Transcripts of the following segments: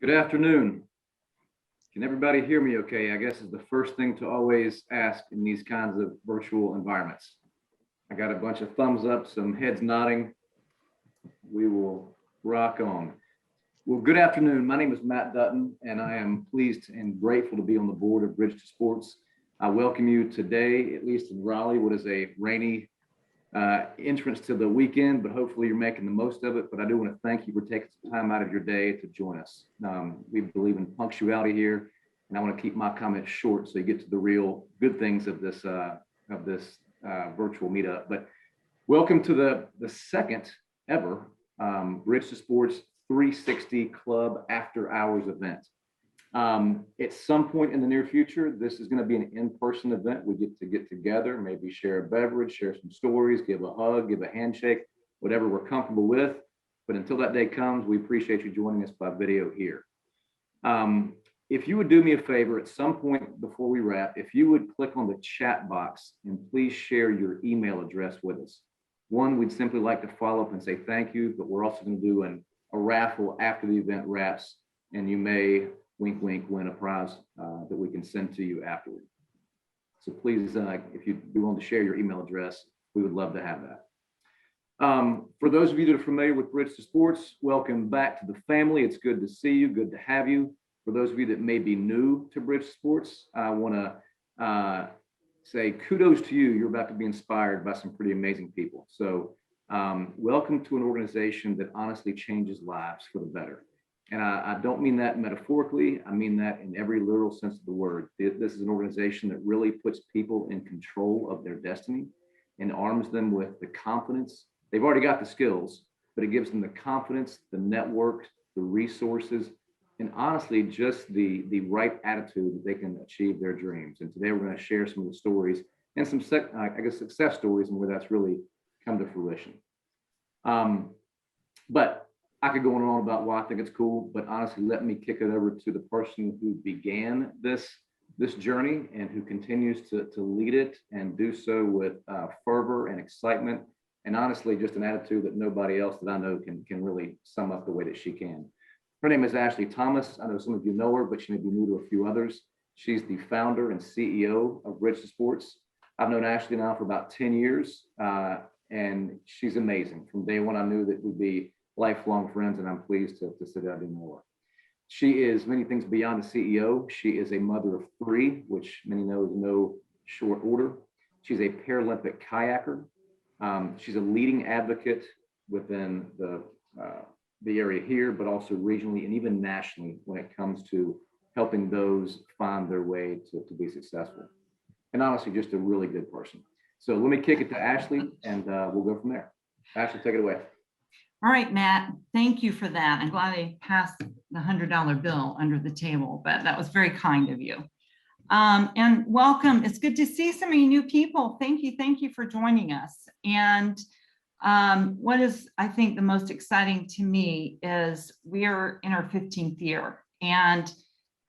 Good afternoon. Can everybody hear me okay? I guess is the first thing to always ask in these kinds of virtual environments. I got a bunch of thumbs up, some heads nodding. We will rock on. Well, good afternoon. My name is Matt Dutton, and I am pleased and grateful to be on the board of Bridge to Sports. I welcome you today, at least in Raleigh, what is a rainy entrance to the weekend, but hopefully you're making the most of it. But I do want to thank you for taking some time out of your day to join us. We believe in punctuality here, and I want to keep my comments short so you get to the real good things of this virtual meetup. But welcome to the second ever Bridge to Sports 360 Club After Hours event. At some point in the near future, this is going to be an in-person event. We get together, maybe share a beverage, share some stories, give a hug, give a handshake, whatever we're comfortable with. But until that day comes, we appreciate you joining us by video here. If you would do me a favor at some point before we wrap, if you would click on the chat box and please share your email address with us. One, we'd simply like to follow up and say thank you, but we're also going to do a raffle after the event wraps, and you may, wink, wink, win a prize that we can send to you afterward. So please, if you do want to share your email address, we would love to have that. For those of you that are familiar with Bridge to Sports, welcome back to the family. It's good to see you, good to have you. For those of you that may be new to Bridge to Sports, I want to say kudos to you. You're about to be inspired by some pretty amazing people. So welcome to an organization that honestly changes lives for the better. And I don't mean that metaphorically. I mean that in every literal sense of the word. This is an organization that really puts people in control of their destiny and arms them with the confidence. They've already got the skills, but it gives them the confidence, the network, the resources, and honestly, just the right attitude that they can achieve their dreams. And today we're going to share some of the stories and some, success stories and where that's really come to fruition. But I could go on and on about why I think it's cool, but honestly, let me kick it over to the person who began this journey and who continues to lead it and do so with fervor and excitement, and honestly, just an attitude that nobody else that I know can really sum up the way that she can. Her name is Ashley Thomas. I know some of you know her, but she may be new to a few others. She's the founder and CEO of Bridge to Sports. I've known Ashley now for about 10 years, and she's amazing. From day one, I knew that we'd be lifelong friends, and I'm pleased to sit down and know her. She is many things beyond a CEO. She is a mother of 3, which many know is no short order. She's a Paralympic kayaker. She's a leading advocate within the area here, but also regionally and even nationally when it comes to helping those find their way to be successful. And honestly, just a really good person. So let me kick it to Ashley, and we'll go from there. Ashley, take it away. All right, Matt, thank you for that. I'm glad I passed the $100 bill under the table, but that was very kind of you. And welcome. It's good to see so many new people. Thank you for joining us. And what is, I think, the most exciting to me is we're in our 15th year. And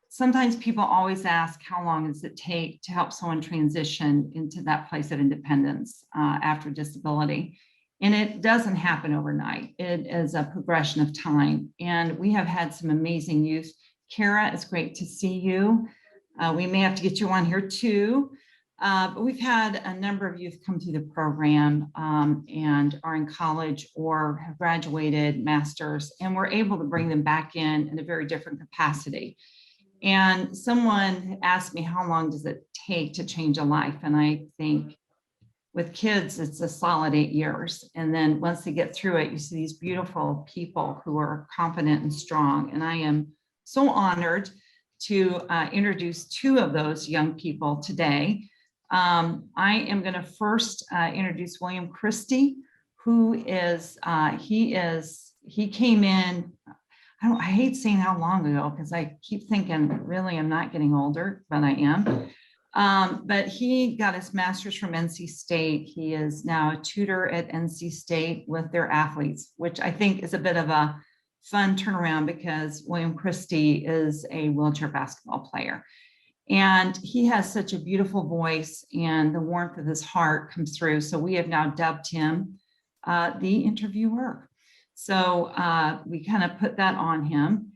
sometimes people always ask, how long does it take to help someone transition into that place of independence after disability? And it doesn't happen overnight. It is a progression of time. And we have had some amazing youth. Kara, it's great to see you. We may have to get you on here too. But we've had a number of youth come through the program and are in college or have graduated masters, and we're able to bring them back in a very different capacity. And someone asked me, how long does it take to change a life? And I think with kids, it's a solid 8 years. And then once they get through it, you see these beautiful people who are confident and strong. And I am so honored to introduce 2 of those young people today. I am going to first introduce William Christie, who is, he came in, I hate saying how long ago, because I keep thinking, really, I'm not getting older, but I am. But he got his master's from NC State. He is now a tutor at NC State with their athletes, which I think is a bit of a fun turnaround because William Christie is a wheelchair basketball player. And he has such a beautiful voice, and the warmth of his heart comes through. So we have now dubbed him the interviewer. So we kind of put that on him.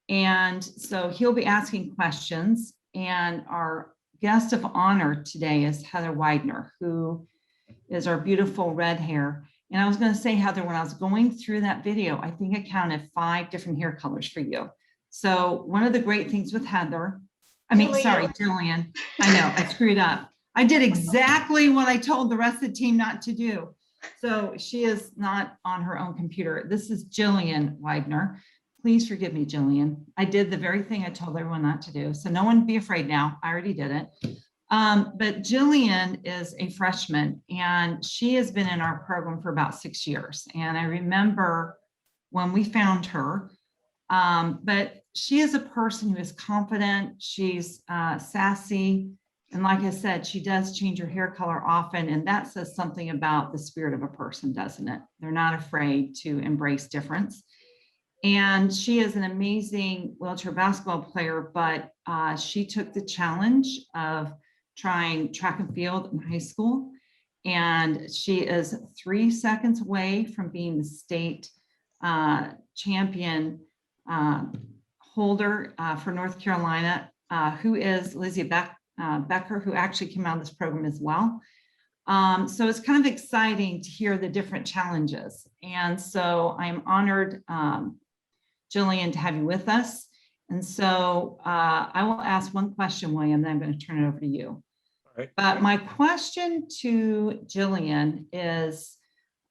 And so he'll be asking questions. And our guest of honor today is Heather Widener, who is our beautiful red hair. And I was going to say, Heather, when I was going through that video, I think I counted 5 different hair colors for you. So one of the great things with Heather, Jillian, I know, I screwed up. I did exactly what I told the rest of the team not to do. So she is not on her own computer. This is Jillian Widener. Please forgive me, Jillian. I did the very thing I told everyone not to do. So no one be afraid now. I already did it. But Jillian is a freshman and she has been in our program for about 6 years. And I remember when we found her, but she is a person who is confident, she's sassy. And like I said, she does change her hair color often. And that says something about the spirit of a person, doesn't it? They're not afraid to embrace difference. And she is an amazing wheelchair basketball player, but she took the challenge of trying track and field in high school. And she is 3 seconds away from being the state champion holder for North Carolina, who is Lizzie Becker, who actually came out of this program as well. So it's kind of exciting to hear the different challenges. And so I'm honored, Jillian, to have you with us. And so I will ask one question, William, then I'm going to turn it over to you. Right. But my question to Jillian is,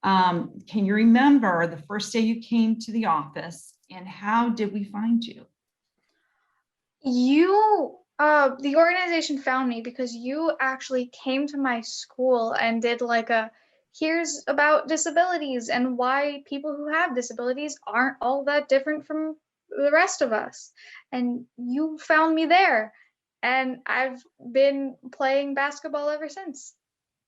can you remember the first day you came to the office and how did we find you? The organization found me because you actually came to my school and did like here's about disabilities and why people who have disabilities aren't all that different from the rest of us. And you found me there. And I've been playing basketball ever since.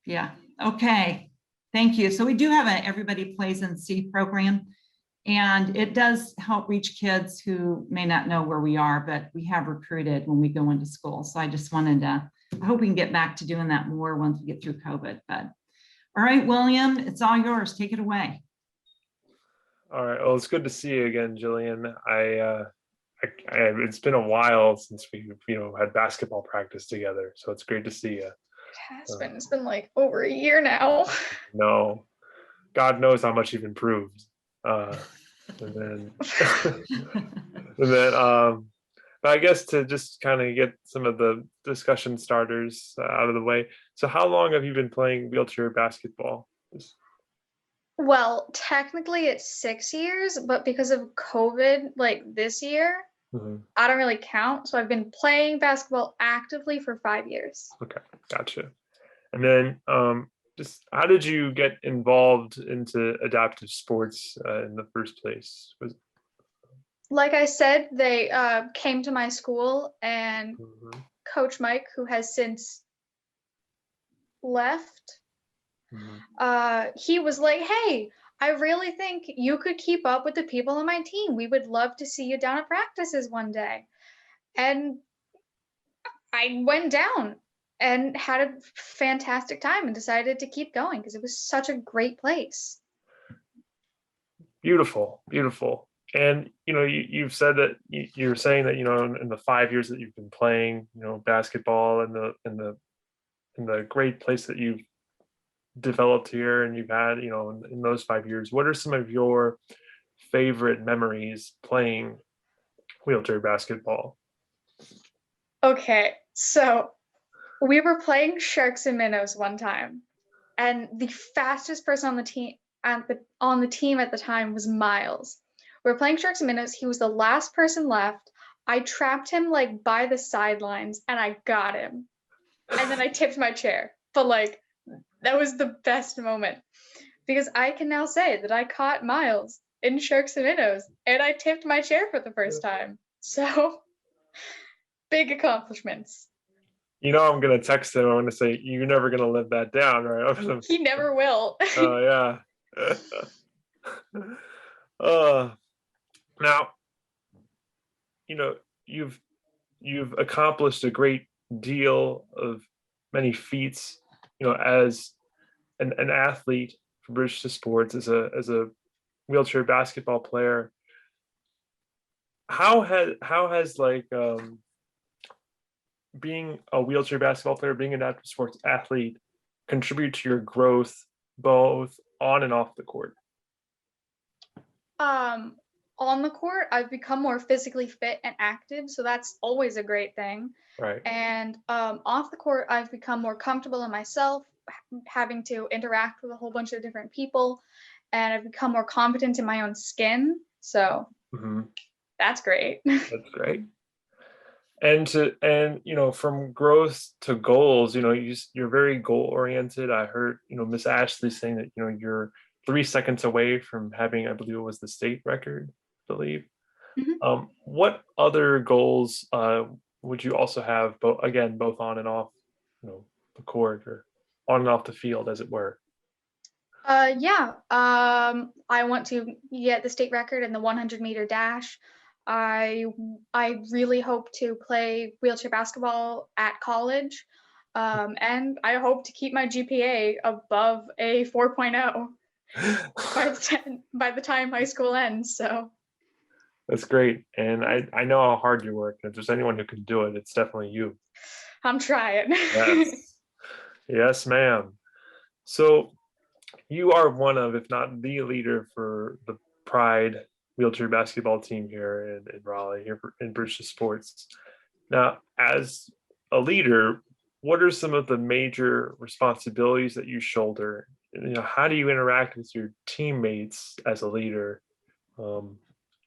Yeah, okay, thank you. So we do have a Everybody Plays in C program, and it does help reach kids who may not know where we are, but we have recruited when we go into school. So I just wanted to, I hope we can get back to doing that more once we get through COVID. But all right, William, it's all yours. Take it away. All right. Well, it's good to see you again, Jillian. It's been a while since we, had basketball practice together. So it's great to see you. It has been. It's been like over a year now. No, God knows how much you've improved. And then, but I guess to just kind of get some of the discussion starters out of the way. So how long have you been playing wheelchair basketball? Well, technically it's 6 years, but because of COVID, like this year, I don't really count. So I've been playing basketball actively for 5 years. Okay, gotcha. And then just how did you get involved into adaptive sports in the first place? Like I said, they came to my school and Coach Mike, who has since left, he was like, hey, I really think you could keep up with the people on my team. We would love to see you down at practices one day. And I went down and had a fantastic time and decided to keep going because it was such a great place. Beautiful, beautiful. And you've said that you're saying that in the 5 years that you've been playing basketball and the great place that you've developed here and you've had in those 5 years, what are some of your favorite memories playing wheelchair basketball? Okay, so we were playing sharks and minnows one time, and the fastest person on the team at the time was Miles. We were playing sharks and minnows. He was the last person left. I trapped him like by the sidelines and I got him. And then I tipped my chair. But like that was the best moment because I can now say that I caught Miles in sharks and minnows and I tipped my chair for the first time. So big accomplishments. I'm going to text him. I'm going to say, you're never going to live that down, right? He never will. Oh, yeah. Now, you've accomplished a great deal of many feats, as an athlete for British Sports, as a wheelchair basketball player. how has like being a wheelchair basketball player, being an adaptive sports athlete, contribute to your growth both on and off the court? On the court, I've become more physically fit and active, so that's always a great thing. Right. And off the court, I've become more comfortable in myself, having to interact with a whole bunch of different people, and I've become more confident in my own skin. So Hmm. that's great. That's great. And from growth to goals, you're very goal oriented. I heard Miss Ashley saying that you're 3 seconds away from having, I believe it was the state record, I believe. Mhm. What other goals would you also have, both on and off the court, or on and off the field, as it were? Yeah. I want to get the state record in the 100-meter dash. I I really hope to play wheelchair basketball at college, and I hope to keep my GPA above a 4.0 by the time high school ends. So That's great. And I know how hard you work. If there's anyone who can do it, it's definitely you. I'm trying. Yes. Yes, ma'am. So you are one of, if not the leader for the Pride wheelchair basketball team here in Raleigh, here in British Sports. Now, as a leader, what are some of the major responsibilities that you shoulder? How do you interact with your teammates as a leader? Um,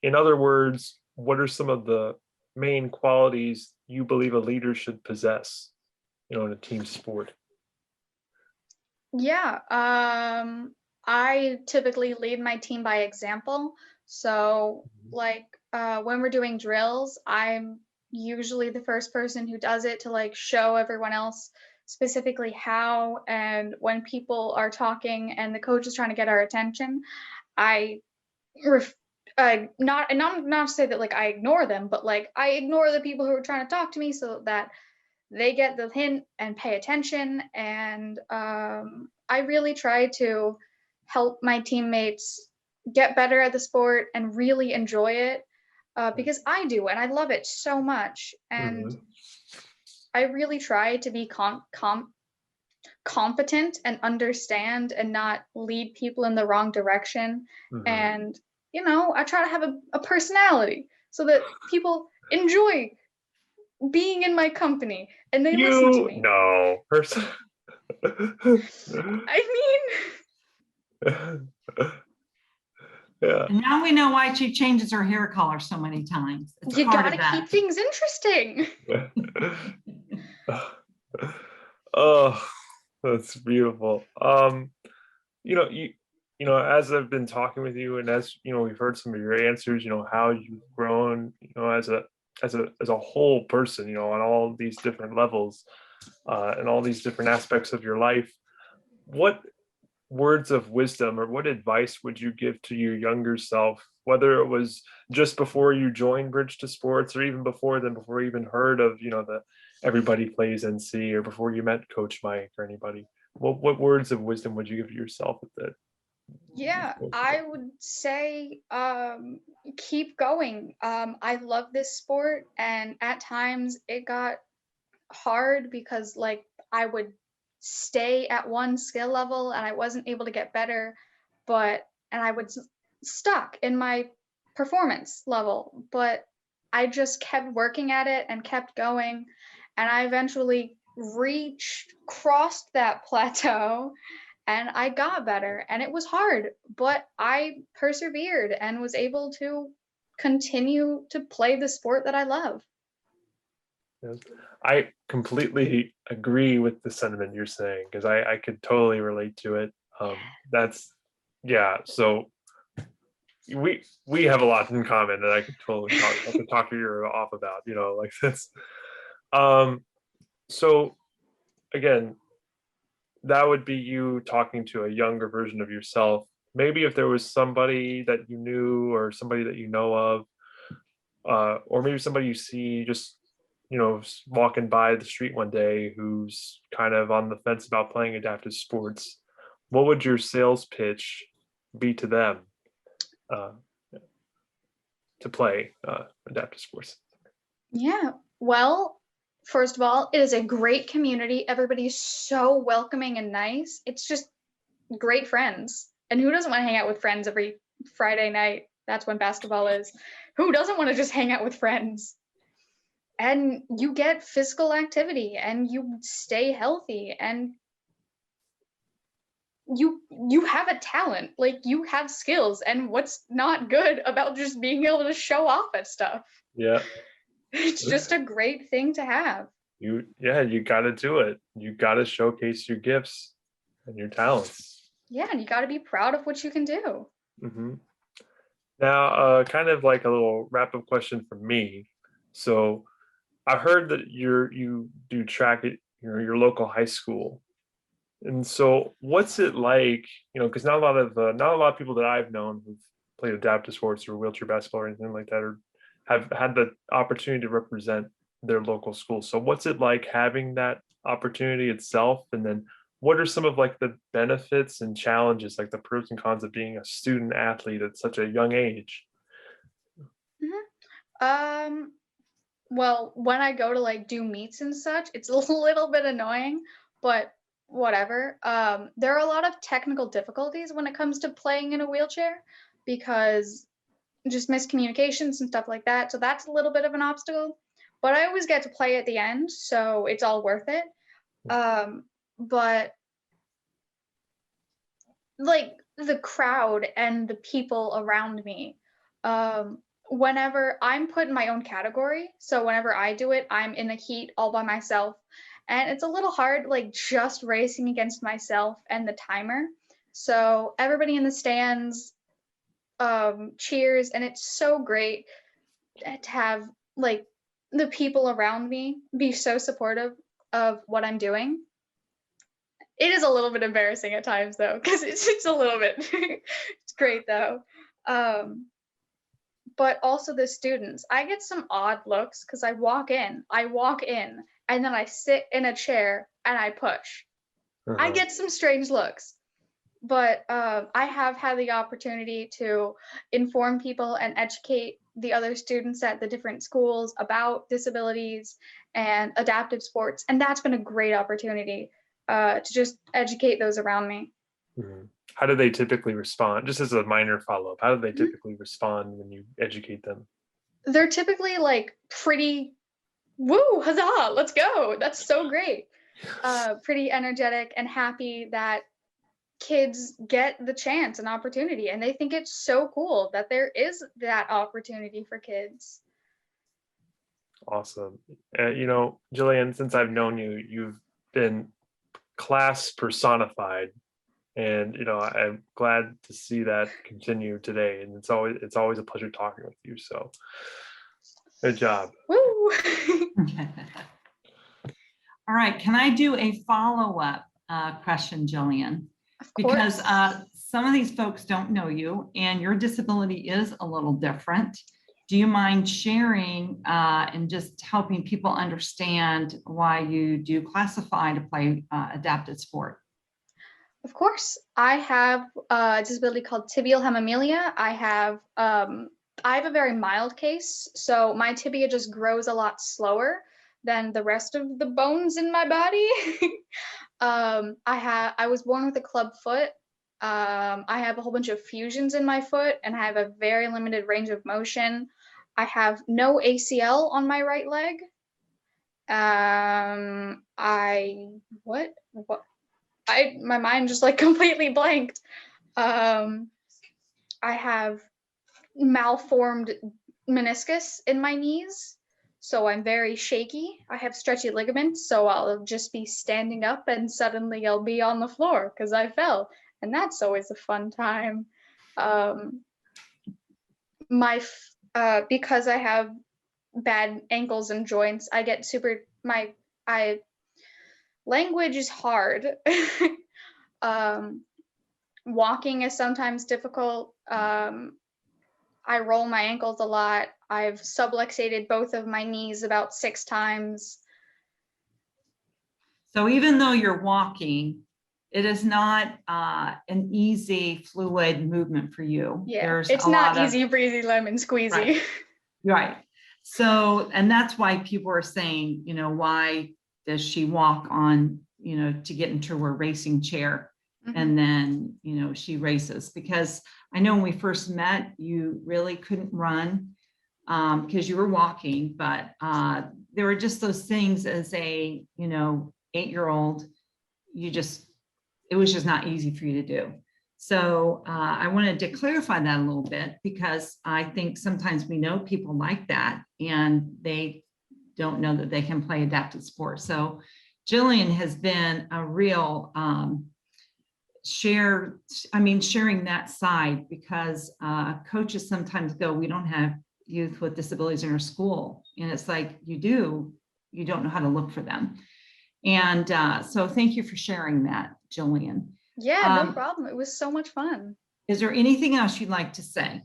in other words, what are some of the main qualities you believe a leader should possess, in a team sport? Yeah, I typically lead my team by example. So, like, when we're doing drills, I'm usually the first person who does it to like show everyone else specifically how. And when people are talking and the coach is trying to get our attention, I ref- not to say that like I ignore them, but like I ignore the people who are trying to talk to me so that they get the hint and pay attention. And I really try to help my teammates get better at the sport and really enjoy it, because I do and I love it so much. And Mhm. I really try to be competent and understand and not lead people in the wrong direction. Mhm. And I try to have a personality so that people enjoy being in my company and they listen to You me. know, person. I Yeah. And now we know why she changes her hair color so many times. It's mean, you part gotta of that. keep things interesting. Oh, that's beautiful. As I've been talking with you, and as we've heard some of your answers, how you've grown, as a whole person, on all these different levels, and all these different aspects of your life. What words of wisdom or what advice would you give to your younger self, whether it was just before you joined Bridge to Sports, or even before then, before you even heard of the Everybody Plays NC, or before you met Coach Mike or anybody? What words of wisdom would you give to yourself at that? Yeah, I would say keep going. I love this sport, and at times it got hard because like I would stay at one skill level and I wasn't able to get better, and I was stuck in my performance level, but I just kept working at it and kept going, and I eventually crossed that plateau, and I got better, and it was hard, but I persevered and was able to continue to play the sport that I love. Yes. I completely agree with the sentiment you're saying, because I could totally relate to it. That's Yeah. So we have a lot in common that I could totally talk to you off about. Like this. Um. So again, that would be you talking to a younger version of yourself. Maybe if there was somebody that you knew, or somebody that you know of, or maybe somebody you see just walking by the street one day who's kind of on the fence about playing adaptive sports, what would your sales pitch be to them? uh, to play adaptive sports? Yeah. Well, first of all, it is a great community. Everybody's so welcoming and nice. It's just great friends. And who doesn't want to hang out with friends every Friday night? That's when basketball is. Who doesn't want to just hang out with friends? And you get physical activity and you stay healthy and you have a talent, like you have skills, and what's not good about just being able to show off at stuff? Yeah. It's just a great thing to have. You got to do it. You got to showcase your gifts and your talents. Yeah, and you got to be proud of what you can do. Hmm. Now, kind of like a little wrap-up question from me. So, I heard that you do track at your local high school, and so what's it like? Because not a lot of people that I've known who've played adaptive sports or wheelchair basketball or anything like that, or have had the opportunity to represent their local school. So, what's it like having that opportunity itself, and then what are some of like the benefits and challenges, like the pros and cons of being a student athlete at such a young age? Um, well, when I go to like do meets and such, it's a little bit annoying, but whatever. There are a lot of technical difficulties when it comes to playing in a wheelchair because just miscommunications and stuff like that. So that's a little bit of an obstacle, but I always get to play at the end, so it's all worth it. But like the crowd and the people around me, whenever I'm put in my own category, so whenever I do it, I'm in a heat all by myself, and it's a little hard, like just racing against myself and the timer. So everybody in the stands cheers, and it's so great to have like the people around me be so supportive of what I'm doing. It is a little bit embarrassing at times though, because it's a little bit it's great though. But also the students, I get some odd looks because I walk in, and then I sit in a chair and I push. I get some strange looks, but I have had the opportunity to inform people and educate the other students at the different schools about disabilities and adaptive sports, and that's been a great opportunity to just educate those around me. Mhm. How do they typically respond? Just as a minor follow-up, how do they typically respond when you educate them? They're typically like pretty, woo, huzzah, let's go. That's so great. Pretty energetic and happy that kids get the chance and opportunity, and they think it's so cool that there is that opportunity for kids. Awesome. Jillian, since I've known you, you've been class personified, and I'm glad to see that continue today. And it's always a pleasure talking with you. So, good job. Woo. All right, can I do a follow-up question, Jillian? Of course. Because some of these folks don't know you and your disability is a little different. Do you mind sharing and just helping people understand why you do classify to play adapted sport? Of course. I have a disability called tibial hemimelia. I have a very mild case, so my tibia just grows a lot slower than the rest of the bones in my body. I was born with a club foot. I have a whole bunch of fusions in my foot, and I have a very limited range of motion. I have no ACL on my right leg. My mind just like completely blanked. I have malformed meniscus in my knees, so I'm very shaky. I have stretchy ligaments, so I'll just be standing up and suddenly I'll be on the floor because I fell, and that's always a fun time. Because I have bad ankles and joints, I get language is hard. Walking is sometimes difficult. I roll my ankles a lot. I've subluxated both of my knees about 6 times. So even though you're walking, It is not an easy fluid movement for you. Yeah, There's it's a not lot of- easy breezy lemon squeezy. Right. Right. So, and that's why people are saying, you know, why does she walk on, you know, to get into her racing chair? Mhm. And then, you know, she races? Because I know when we first met, you really couldn't run because you were walking, but there were just those things as a, you know, 8-year-old, it was just not easy for you to do. So I wanted to clarify that a little bit because I think sometimes we know people like that and they don't know that they can play adaptive sports. So Jillian has been a real sharing that side because coaches sometimes go, we don't have youth with disabilities in our school. And it's like, you don't know how to look for them. And so thank you for sharing that, Jillian. Yeah, no problem. It was so much fun. Is there anything else you'd like to say?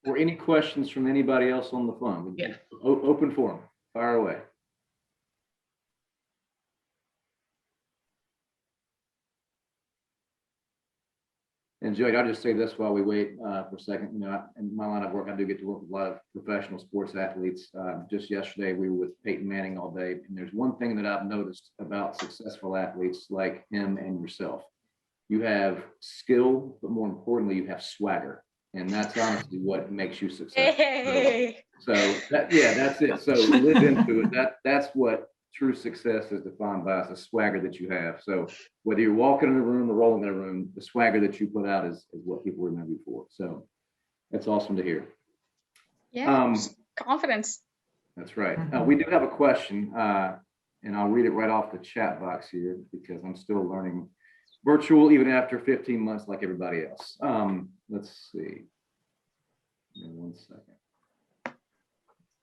Or any questions from anybody else on the phone? Yeah. Open forum, fire away. And Joey, I'll just say this while we wait for a second. You know, in my line of work, I do get to work with a lot of professional sports athletes. Just yesterday, we were with Peyton Manning all day. And there's one thing that I've noticed about successful athletes like him and yourself. You have skill, but more importantly, you have swagger. And that's honestly what makes you successful. Hey. So that's it. So live into it. That's what true success is defined by, is the swagger that you have. So whether you're walking in the room or rolling in the room, the swagger that you put out is what people remember you for. So that's awesome to hear. Yeah, confidence. That's right. We do have a question, and I'll read it right off the chat box here because I'm still learning virtual even after 15 months like everybody else. Let's see. Give me 1 second.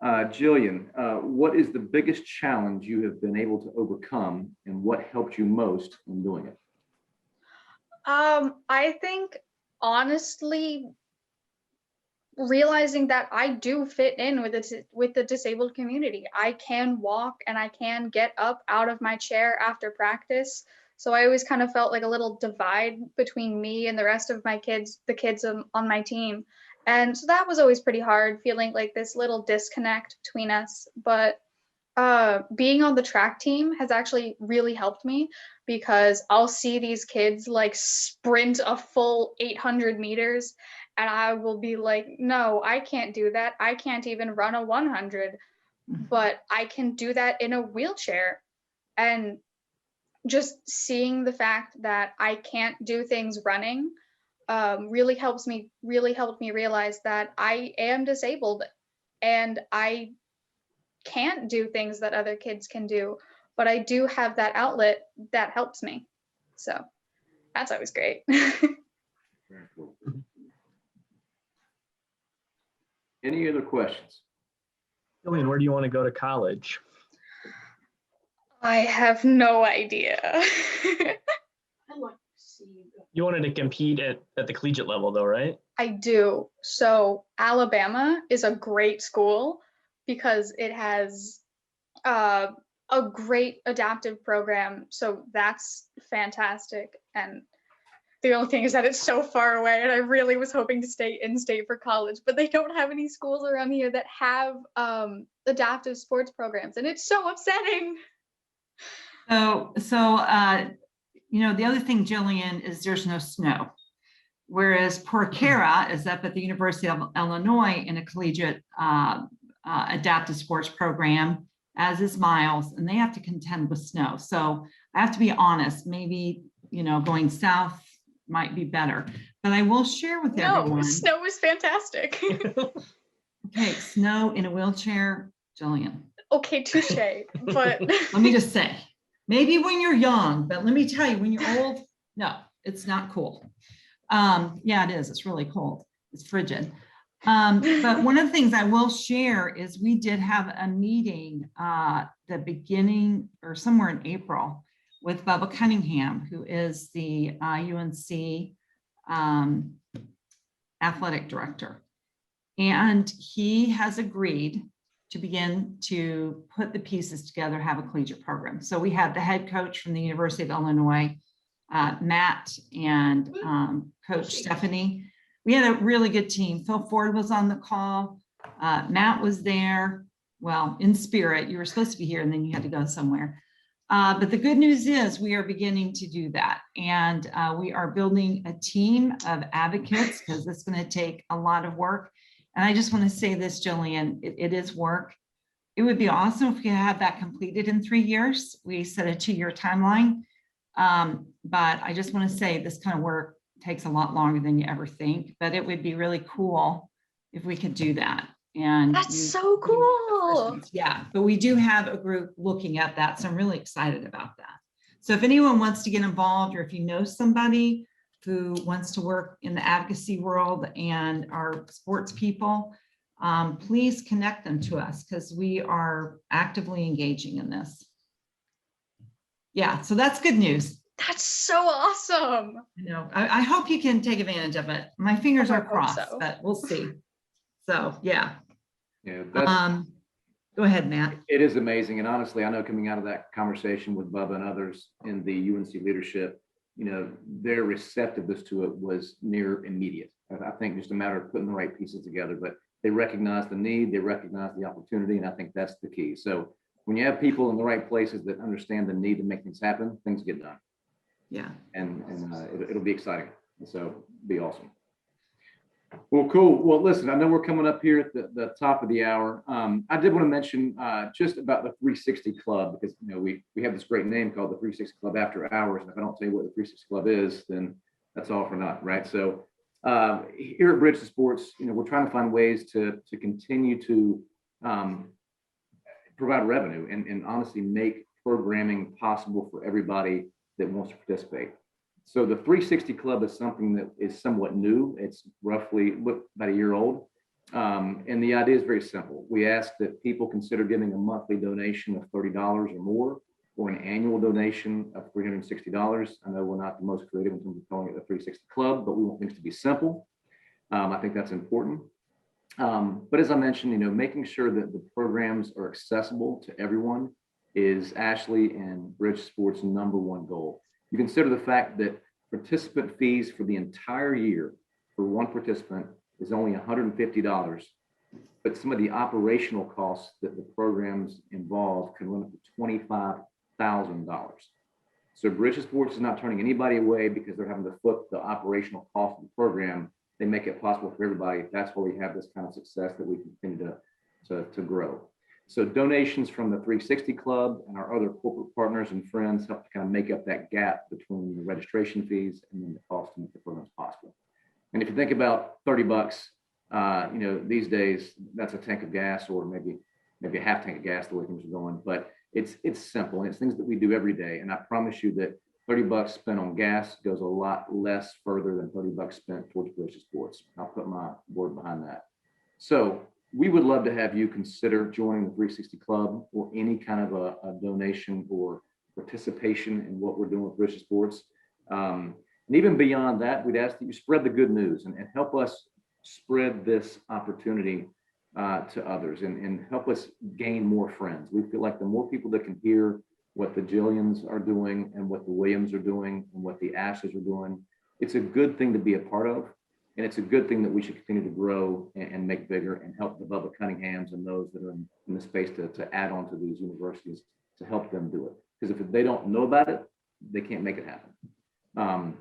Jillian, what is the biggest challenge you have been able to overcome and what helped you most in doing it? I think honestly realizing that I do fit in with the disabled community. I can walk and I can get up out of my chair after practice. So I always kind of felt like a little divide between me and the rest of my kids, the kids on my team. And so that was always pretty hard, feeling like this little disconnect between us. But being on the track team has actually really helped me because I'll see these kids like sprint a full 800 meters and I will be like, no, I can't do that. I can't even run a 100, but I can do that in a wheelchair. And just seeing the fact that I can't do things running really helped me realize that I am disabled and I can't do things that other kids can do, but I do have that outlet that helps me. So that's always great. Very cool. Any other questions? Jillian, where do you want to go to college? I have no idea. You wanted to compete at the collegiate level though, right? I do. So Alabama is a great school because it has a great adaptive program. So that's fantastic. And the only thing is that it's so far away and I really was hoping to stay in state for college, but they don't have any schools around here that have adaptive sports programs. And it's so upsetting. So you know, the other thing, Jillian, is there's no snow. Whereas Porcara is up at the University of Illinois in a collegiate adaptive sports program, as is Miles, and they have to contend with snow. So I have to be honest, maybe, you know, going south might be better, but I will share with everyone. No, snow is fantastic. Okay, snow in a wheelchair, Jillian. Okay, touche, but. Let me just say, maybe when you're young, but let me tell you, when you're old, no, it's not cool. Yeah, it is. It's really cold. It's frigid. But one of the things I will share is we did have a meeting the beginning or somewhere in April with Bubba Cunningham, who is the UNC athletic director. And he has agreed to begin to put the pieces together, have a collegiate program. So we had the head coach from the University of Illinois, Matt, and Coach Stephanie. We had a really good team. Phil Ford was on the call. Matt was there. Well, in spirit, you were supposed to be here and then you had to go somewhere. But the good news is we are beginning to do that. And we are building a team of advocates because it's going to take a lot of work. And I just want to say this, Jillian, it is work. It would be awesome if we could have that completed in 3 years. We set a 2-year timeline. But I just want to say this kind of work takes a lot longer than you ever think, but it would be really cool if we could do that. And That's so cool. Yeah, but we do have a group looking at that. So I'm really excited about that. So if anyone wants to get involved, or if you know somebody who wants to work in the advocacy world and our sports people, please connect them to us because we are actively engaging in this. Yeah, so that's good news. That's so awesome. I hope you can take advantage of it. My fingers I are hope crossed, so. but we'll see. So, yeah. Yeah, that's, Go ahead, Matt. it is amazing. And honestly, I know coming out of that conversation with Bubba and others in the UNC leadership, their receptiveness to it was near immediate. I think just a matter of putting the right pieces together, but they recognize the need, they recognize the opportunity, and I think that's the key. So when you have people in the right places that understand the need to make things happen, things get done. Yeah. And it'll be exciting. So be awesome. Well, cool. Well, listen, I know we're coming up here at the top of the hour. I did want to mention just about the 360 Club, because we have this great name called the 360 Club After Hours. And if I don't tell you what the 360 Club is, then that's all for naught, right? So here at Bridge to Sports, we're trying to find ways to continue to provide revenue and honestly make programming possible for everybody that wants to participate. So the 360 Club is something that is somewhat new. It's roughly about a year old. And the idea is very simple. We ask that people consider giving a monthly donation of $30 or more, or an annual donation of $360. I know we're not the most creative in terms of calling it the 360 Club, but we want things to be simple. I think that's important. But as I mentioned, making sure that the programs are accessible to everyone is Ashley and Bridge Sports' #1 goal. You consider the fact that participant fees for the entire year for one participant is only $150, but some of the operational costs that the programs involve can run up to $25,000. So Bridge Sports is not turning anybody away because they're having to foot the operational cost of the program. They make it possible for everybody. That's why we have this kind of success that we continue to grow. So donations from the 360 Club and our other corporate partners and friends help to kind of make up that gap between the registration fees and then the cost to make the programs possible. And if you think about $30, these days that's a tank of gas, or maybe a half tank of gas, the way things are going. But it's simple, and it's things that we do every day. And I promise you that $30 spent on gas goes a lot less further than $30 spent towards Bridge Sports. I'll put my word behind that. So we would love to have you consider joining the 360 Club, or any kind of a donation or participation in what we're doing with Bridge Sports. And even beyond that, we'd ask that you spread the good news and help us spread this opportunity to others and help us gain more friends. We feel like the more people that can hear what the Jillians are doing and what the Williams are doing and what the Ashleys are doing, it's a good thing to be a part of. And it's a good thing that we should continue to grow and make bigger and help the Bubba Cunninghams and those that are in the space to add on to these universities to help them do it. Because if they don't know about it, they can't make it happen.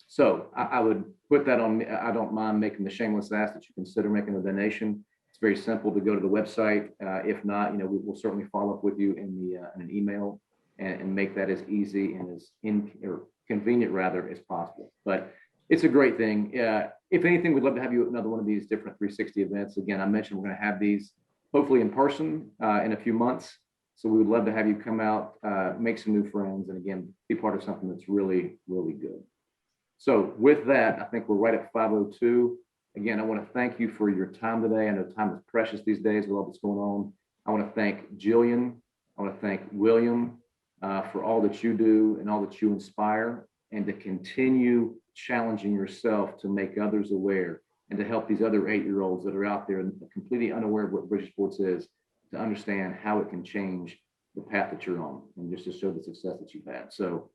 So I would put that on me. I don't mind making the shameless ask that you consider making a donation. It's very simple to go to the website. If not, we'll certainly follow up with you in an email and make that as easy and as convenient rather as possible. But it's a great thing. If anything, we'd love to have you at another one of these different 360 events. Again, I mentioned we're going to have these hopefully in person in a few months. So we would love to have you come out, make some new friends, and again, be part of something that's really, really good. So with that, I think we're right at 5:02. Again, I want to thank you for your time today. I know time is precious these days with all that's going on. I want to thank Jillian. I want to thank William for all that you do and all that you inspire, and to continue challenging yourself to make others aware and to help these other 8-year-olds that are out there and completely unaware of what Bridge Sports is, to understand how it can change the path that you're on and just to show the success that you've had. So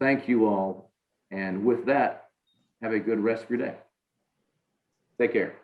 thank you all. And with that, have a good rest of your day. Take care.